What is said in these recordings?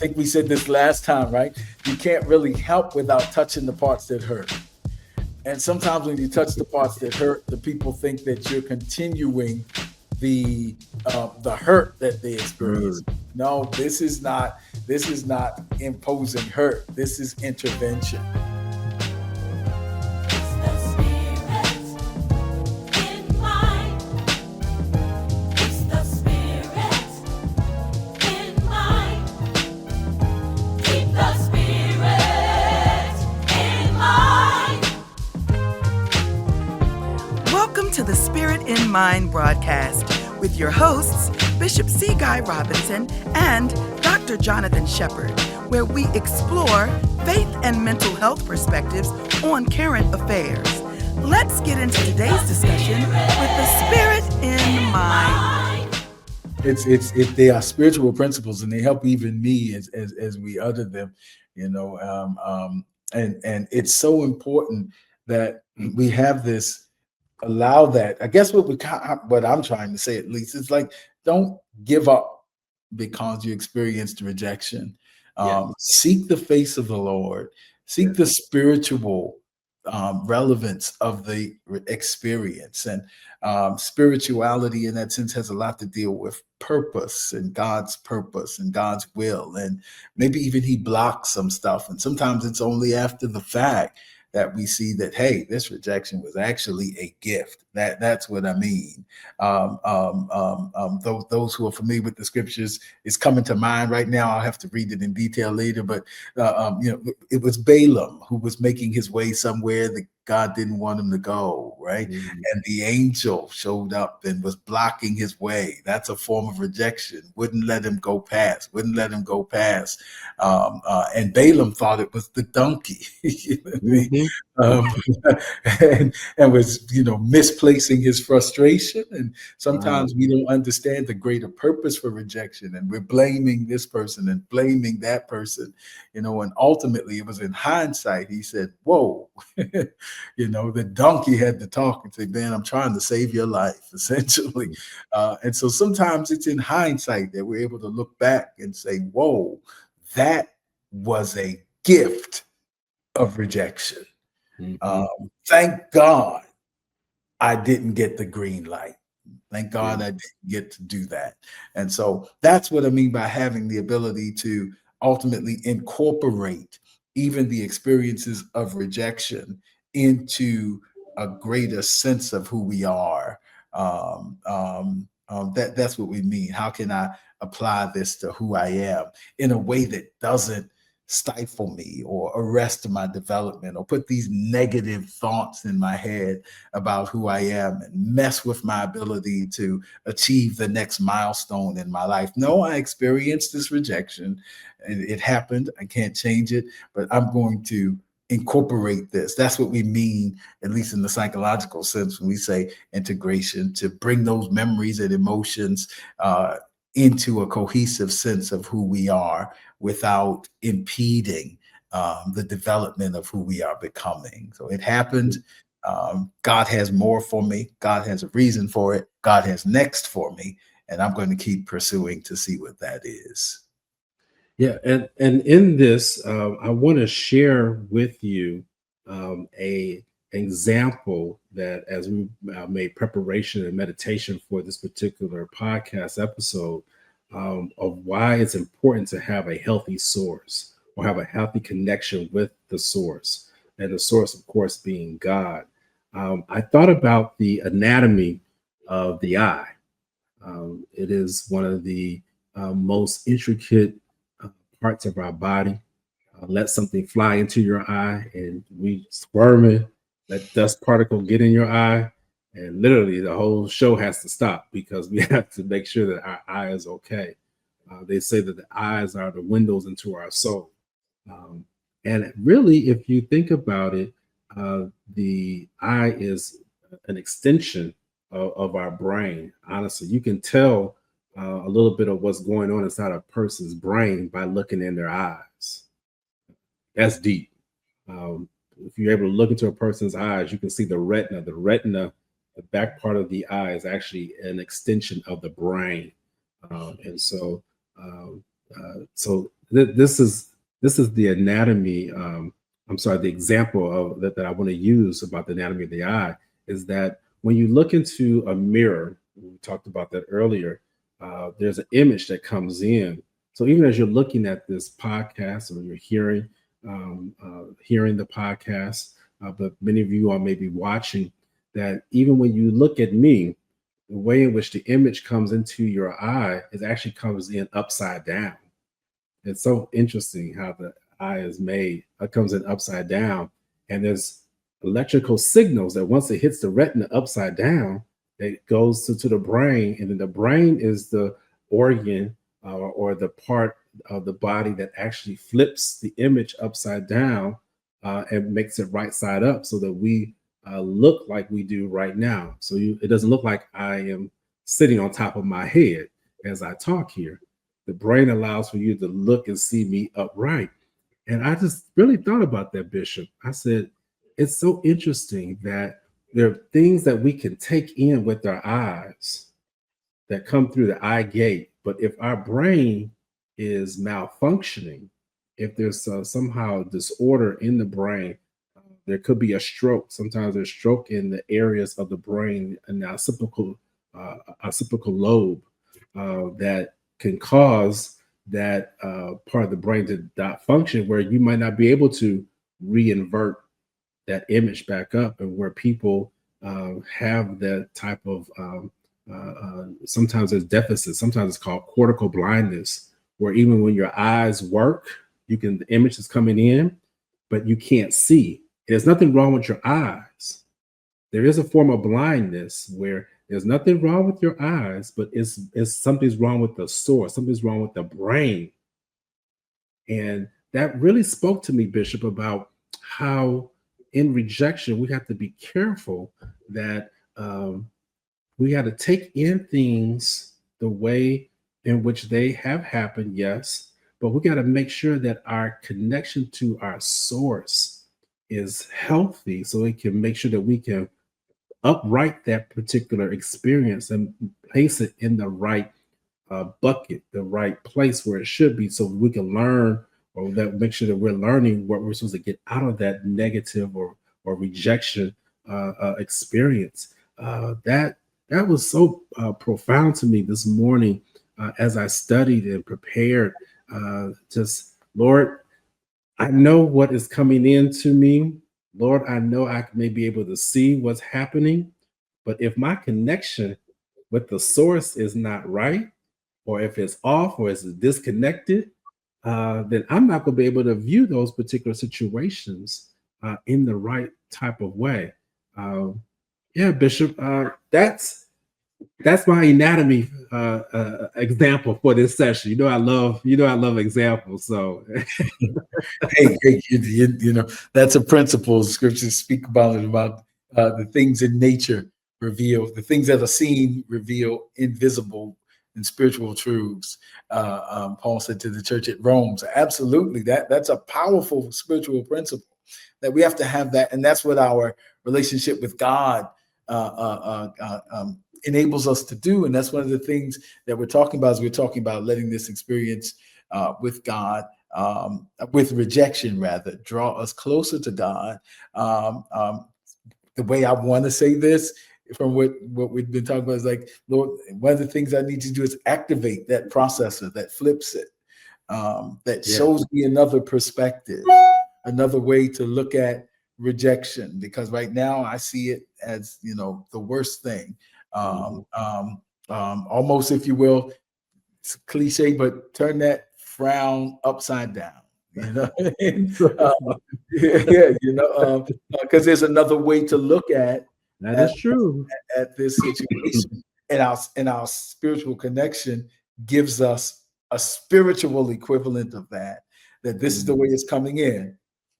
think we said this last time, right? You can't really help without touching the parts that hurt. And sometimes when you touch the parts that hurt, the people think that you're continuing the hurt that they experience. No, this is not imposing hurt. This is intervention. To the Spirit in Mind broadcast with your hosts, Bishop C. Guy Robinson and Dr. Jonathan Shepard, where we explore faith and mental health perspectives on current affairs. Let's get into today's discussion with the Spirit in Mind. They are spiritual principles, and they help even me as we utter them, and it's so important that we have this. Allow that. I guess what I'm trying to say, at least, is like, don't give up because you experienced rejection. Seek the face of the Lord. Seek the spiritual relevance of the experience. And spirituality, in that sense, has a lot to deal with purpose and God's will. And maybe even He blocks some stuff. And sometimes it's only after the fact that we see that, hey, this rejection was actually a gift. That's what I mean. Those who are familiar with the scriptures, is coming to mind right now. I'll have to read it in detail later, but it was Balaam who was making his way somewhere that God didn't want him to go, right? Mm-hmm. And the angel showed up and was blocking his way. That's a form of rejection. Wouldn't let him go past. And Balaam thought it was the donkey, and was, misplacing his frustration. And sometimes we don't understand the greater purpose for rejection, and we're blaming this person and blaming that person, and ultimately it was in hindsight. He said, whoa, the donkey had to talk and say, man, I'm trying to save your life, essentially. And so sometimes it's in hindsight that we're able to look back and say, whoa, that was a gift of rejection. Mm-hmm. Thank God I didn't get the green light. Thank God I didn't get to do that. And so that's what I mean by having the ability to ultimately incorporate even the experiences of rejection into a greater sense of who we are. That's what we mean. How can I apply this to who I am in a way that doesn't stifle me or arrest my development or put these negative thoughts in my head about who I am and mess with my ability to achieve the next milestone in my life? No, I experienced this rejection. It happened. I can't change it, but I'm going to incorporate this. That's what we mean, at least in the psychological sense, when we say integration, to bring those memories and emotions into a cohesive sense of who we are without impeding the development of who we are becoming. So it happened. God has more for me. God has a reason for it. God has next for me. And I'm going to keep pursuing to see what that is. Yeah. And in this, I want to share with you a example that, as we made preparation and meditation for this particular podcast episode, of why it's important to have a healthy source or have a healthy connection with the source, and the source, of course, being God. I thought about the anatomy of the eye. It is one of the most intricate parts of our body. Let something fly into your eye and we squirming, let dust particle get in your eye, and literally the whole show has to stop because we have to make sure that our eye is okay. They say that the eyes are the windows into our soul. And really, if you think about it, the eye is an extension of our brain. Honestly, you can tell a little bit of what's going on inside a person's brain by looking in their eyes. That's deep. If you're able to look into a person's eyes, you can see the retina. The retina, the back part of the eye, is actually an extension of the brain. So this is the anatomy. I'm sorry, the example of that I want to use about the anatomy of the eye is that when you look into a mirror, we talked about that earlier. There's an image that comes in. So even as you're looking at this podcast or you're hearing the podcast, but many of you are maybe watching, that even when you look at me, the way in which the image comes into your eye is actually comes in upside down. It's so interesting how the eye is made. It comes in upside down, and there's electrical signals that once it hits the retina upside down, it goes to the brain, and then the brain is the organ or the part of the body that actually flips the image upside down and makes it right side up, so that we look like we do right now. So it doesn't look like I am sitting on top of my head as I talk here. The brain allows for you to look and see me upright. And I just really thought about that, Bishop. I said, it's so interesting that there are things that we can take in with our eyes that come through the eye gate. But if our brain is malfunctioning, if there's somehow disorder in the brain, there could be a stroke. Sometimes there's stroke in the areas of the brain and the occipital lobe that can cause that part of the brain to not function, where you might not be able to reinvert that image back up, and where people have that type of sometimes there's deficits. Sometimes it's called cortical blindness, where even when your eyes work, the image is coming in, but you can't see. There's nothing wrong with your eyes. There is a form of blindness where there's nothing wrong with your eyes, but it's something's wrong with the source. Something's wrong with the brain. And that really spoke to me, Bishop, about how in rejection, we have to be careful that we got to take in things the way in which they have happened, yes, but we got to make sure that our connection to our source is healthy, so we can make sure that we can upright that particular experience and place it in the right bucket, the right place where it should be, so we can learn, or that make sure that we're learning what we're supposed to get out of that negative or rejection experience. That was so profound to me this morning as I studied and prepared. Just, Lord, I know what is coming into me. Lord, I know I may be able to see what's happening, but if my connection with the source is not right, or if it's off or it's disconnected, then I'm not going to be able to view those particular situations in the right type of way. Yeah, Bishop, that's my anatomy example for this session. I love examples. So, hey, you know, that's a principle. Scriptures speak about it, about the things in nature reveal, the things that are seen reveal invisible and spiritual truths. Paul said to the church at Rome. So absolutely, that's a powerful spiritual principle that we have to have that, and that's what our relationship with God enables us to do. And that's one of the things that we're talking about, as we're talking about letting this experience with God, with rejection rather, draw us closer to God. The way I want to say this, from what we've been talking about, is like, Lord, one of the things I need to do is activate that processor that flips it, that shows me another perspective, another way to look at rejection, because right now I see it as, the worst thing. Almost, if you will, it's cliche, but turn that frown upside down. Because there's another way to look at that is true at this situation, and our spiritual connection gives us a spiritual equivalent of that this is the way it's coming in.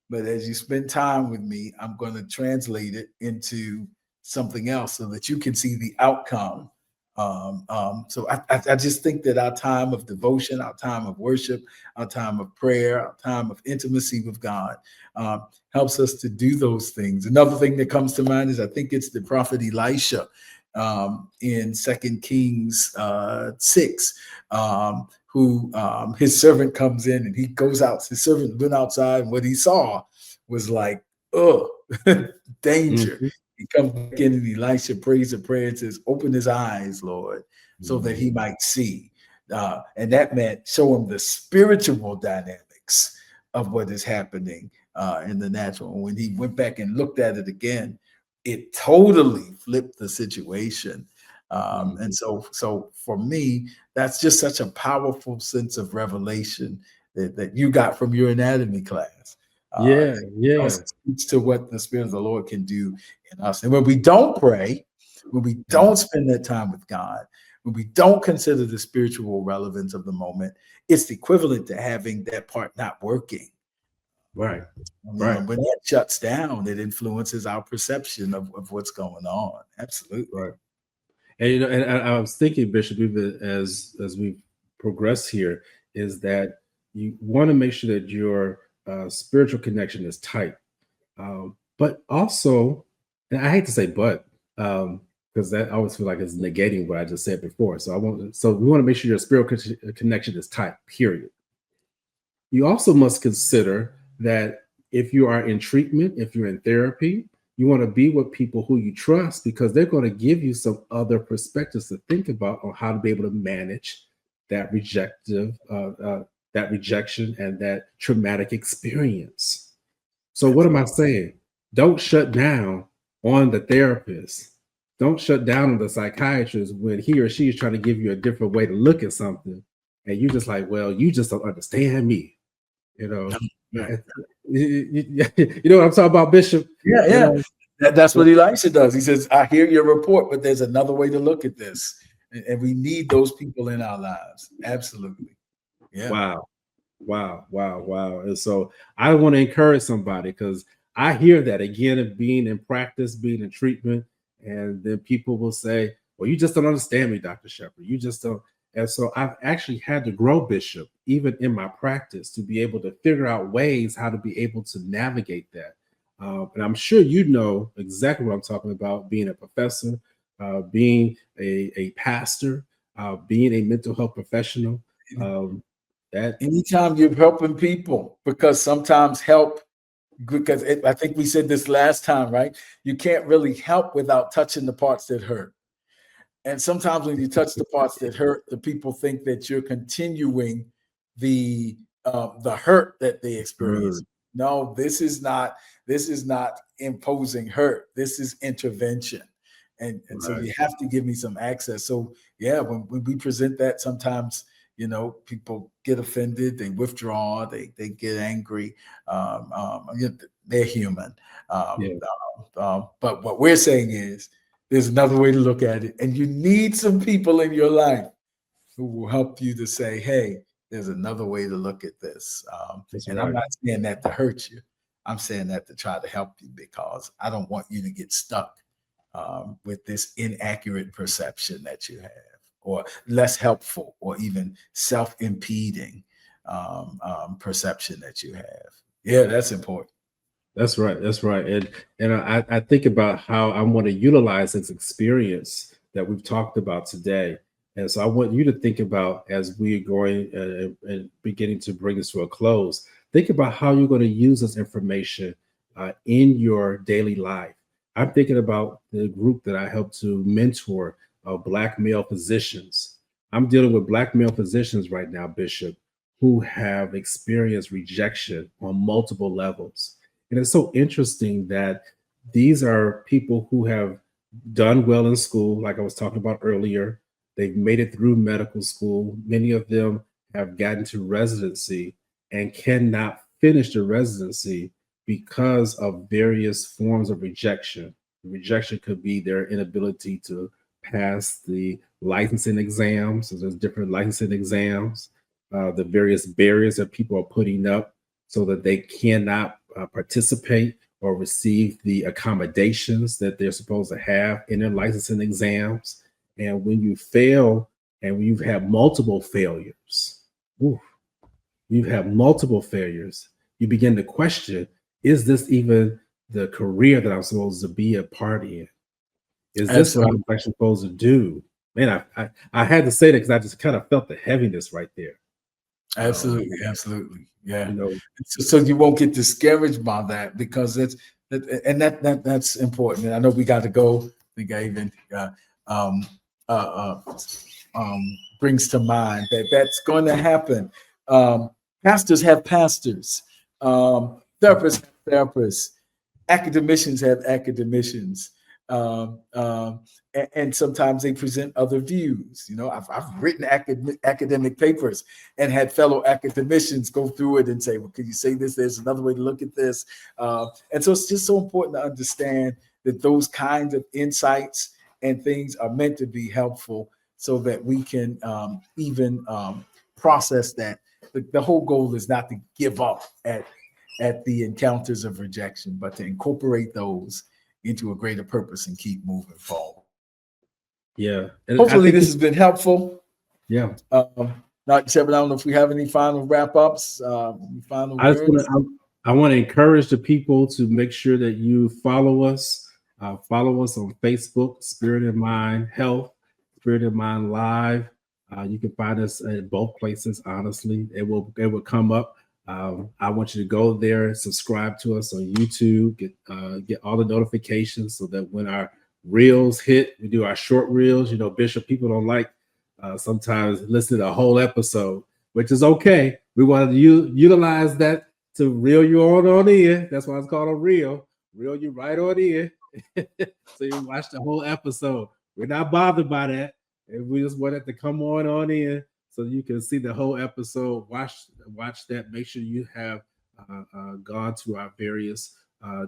But as you spend time with me, I'm going to translate it into something else so that you can see the outcome. So I just think that our time of devotion, our time of worship, our time of prayer, our time of intimacy with God helps us to do those things. Another thing that comes to mind is, I think it's the prophet Elisha in 2 Kings 6, who his servant comes in and he goes out. His servant went outside, and what he saw was like, oh, danger. Mm-hmm. He comes back in, and Elisha prays a prayer and says, "Open his eyes, Lord, so that he might see." And that meant show him the spiritual dynamics of what is happening in the natural. When he went back and looked at it again, it totally flipped the situation. And so for me, that's just such a powerful sense of revelation that you got from your anatomy class. Yeah, It yeah. also speaks to what the Spirit of the Lord can do in us. And when we don't pray, when we don't spend that time with God, when we don't consider the spiritual relevance of the moment, it's equivalent to having that part not working. Right. When that shuts down, it influences our perception of what's going on. Absolutely. Right. And and I was thinking, Bishop, even as we progress here, is that you want to make sure that your spiritual connection is tight, but also, and I hate to say but, because that I always feel like it's negating what I just said before. So I want, so we want to make sure your spiritual connection is tight. Period. You also must consider that if you are in treatment, if you're in therapy, you want to be with people who you trust because they're going to give you some other perspectives to think about on how to be able to manage that that rejection and that traumatic experience. So what am I saying? Don't shut down on the therapist. Don't shut down on the psychiatrist when he or she is trying to give you a different way to look at something. And you're just like, well, you just don't understand me. You know, you know what I'm talking about, Bishop? Yeah, You yeah. know, That's what Elisha does. He says, I hear your report, but there's another way to look at this. And we need those people in our lives. Absolutely. Yeah. wow, wow, wow, wow. And so I want to encourage somebody because I hear that again of being in practice, being in treatment, and then people will say, well, you just don't understand me, Dr. Shepherd. You just don't. And so I've actually had to grow, Bishop, even in my practice, to be able to figure out ways how to be able to navigate that. And I'm sure you know exactly what I'm talking about, being a professor, being a pastor, being a mental health professional. Um, that Anytime you're helping people, because sometimes help, because I think we said this last time, right? You can't really help without touching the parts that hurt. And sometimes when you touch the parts that hurt, the people think that you're continuing the hurt that they experience. Word. No, this is not imposing hurt. This is intervention. And so Right. you have to give me some access. So yeah, when we present that, sometimes people get offended, they withdraw, they get angry. They're human. Yeah. But what we're saying is there's another way to look at it. And you need some people in your life who will help you to say, hey, there's another way to look at this. That's And I'm right. not saying that to hurt you. I'm saying that to try to help you because I don't want you to get stuck with this inaccurate perception that you have, or less helpful, or even self-impeding perception that you have. Yeah, that's important. That's right. That's right. And I think about how I want to utilize this experience that we've talked about today. And so I want you to think about as we're going and beginning to bring this to a close. Think about how you're going to use this information in your daily life. I'm thinking about the group that I help to mentor, Black male physicians. I'm dealing with Black male physicians right now, Bishop, who have experienced rejection on multiple levels. And it's so interesting that these are people who have done well in school, like I was talking about earlier. They've made it through medical school. Many of them have gotten to residency and cannot finish the residency because of various forms of rejection. Rejection could be their inability to pass the licensing exams. So there's different licensing exams, the various barriers that people are putting up so that they cannot participate or receive the accommodations that they're supposed to have in their licensing exams. And when you fail and when you've had multiple failures, oof, you have multiple failures, you begin to question, is this even the career that I'm supposed to be a part in? Is this what Absolutely. I'm actually supposed to do? man, I had to say that because I just kind of felt the heaviness right there. Absolutely, absolutely, yeah. You know, So you won't get discouraged by that, because that's important. And I know we got to go. I think I even um, uh, uh, brings to mind that that's going to happen. Pastors have pastors, therapists have therapists, academicians have academicians, and sometimes they present other views. I've written academic papers and had fellow academicians go through it and say, well, could you say this? There's another way to look at this. And so it's just so important to understand that those kinds of insights and things are meant to be helpful, so that we can even process that. The whole goal is not to give up at the encounters of rejection, but to incorporate those into a greater purpose and keep moving forward. yeah. And Hopefully this has been helpful. Yeah. Dr. Shepard, I don't know if we have any final wrap-ups, final words. I want to encourage the people to make sure that you follow us. Follow us on Facebook, Spirit in Mind Health, Spirit in Mind Live. You can find us at both places. Honestly, it will come up. I want you to go there, subscribe to us on YouTube, get all the notifications, so that when our reels hit, we do our short reels. Bishop, people don't like sometimes listen to a whole episode, which is okay. We want to utilize that to reel you on in. That's why it's called a reel. Reel you right on in. So you watch the whole episode. We're not bothered by that. And we just want it to come on in, so you can see the whole episode. Watch that. Make sure you have gone to our various, I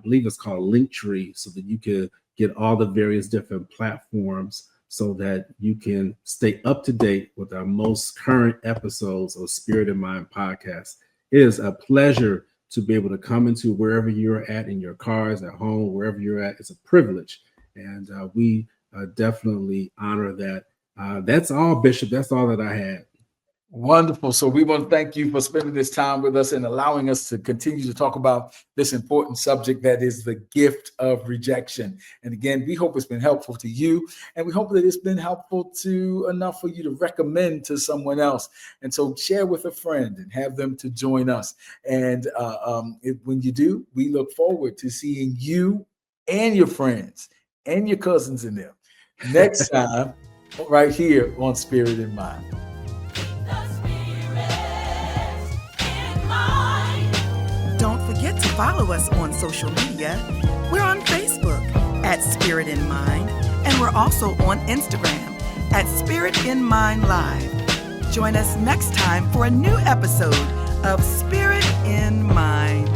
believe it's called Linktree, so that you can get all the various different platforms, so that you can stay up to date with our most current episodes of Spirit in Mind podcast. It is a pleasure to be able to come into wherever you're at, in your cars, at home, wherever you're at. It's a privilege, and we definitely honor that. That's all, Bishop. That's all that I had. Wonderful. So we want to thank you for spending this time with us and allowing us to continue to talk about this important subject, that is the gift of rejection. And again, we hope it's been helpful to you, and we hope that it's been helpful enough for you to recommend to someone else. And so share with a friend and have them to join us. And when you do, we look forward to seeing you and your friends and your cousins in there next time, right here on Spirit in Mind. Don't forget to follow us on social media. We're on Facebook at Spirit in Mind, and we're also on Instagram at Spirit in Mind Live. Join us next time for a new episode of Spirit in Mind.